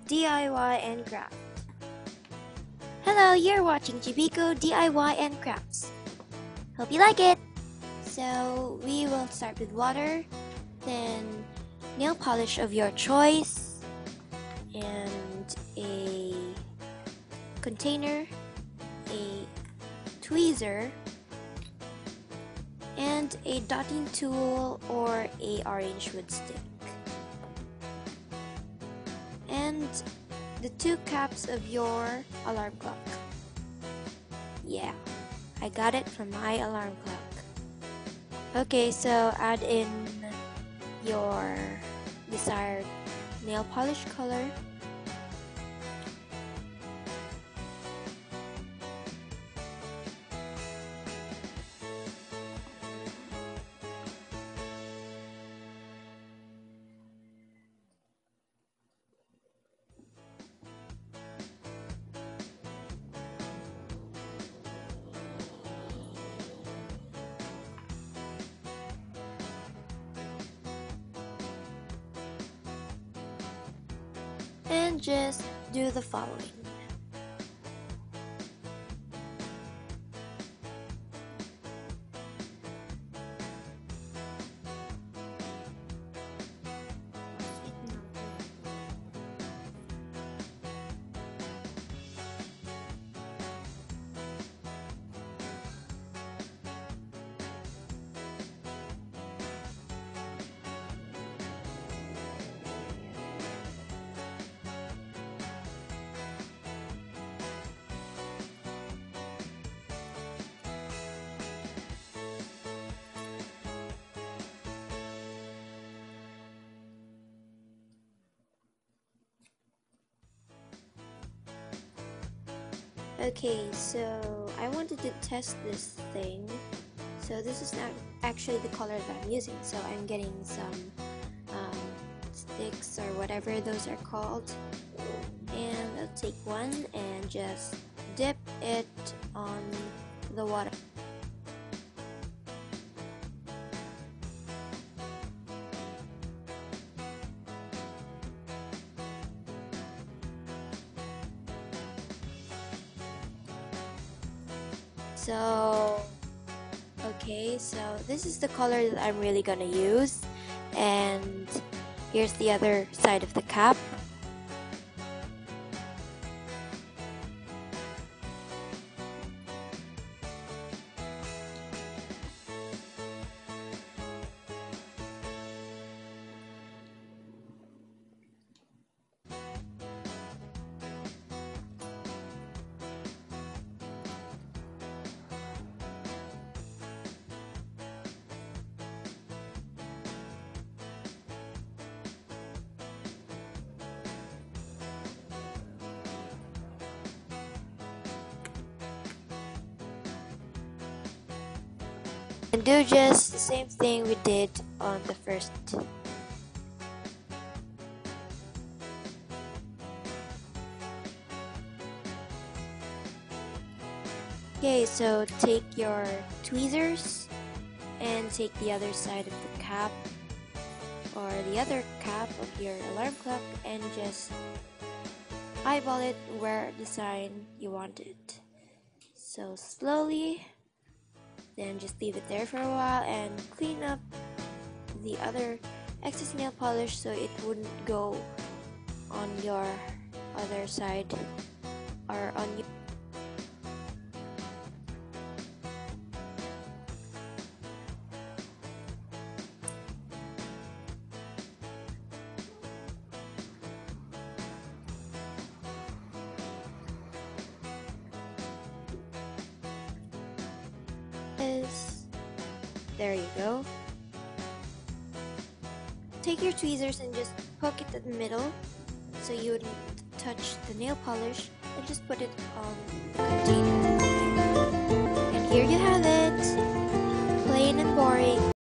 DIY and Craft. Hello, you're watching Chibico DIY and Crafts. Hope you like it! So, we will start with water, then nail polish of your choice, and a container, a tweezer, and a dotting tool or a orange wood stick. And the 2 caps of your alarm clock. Yeah, I got it from my alarm clock. Okay, so add in your desired nail polish color. And just do the following. Okay, so I wanted to test this thing. So this is not actually the color that I'm using. So I'm getting some sticks or whatever those are called. And I'll take one and just dip it on the water. So, okay, so this is the color that I'm really gonna use, and here's the other side of the cap. And do just the same thing we did on the first. Okay, so take your tweezers and take the other side of the cap or the other cap of your alarm clock and just eyeball it where the sign you want it. So slowly. Then just leave it there for a while and clean up the other excess nail polish so it wouldn't go on your other side or on your There you go. Take your tweezers and just poke it in the middle so you wouldn't touch the nail polish, and just put it on the container. And here you have it, plain and boring.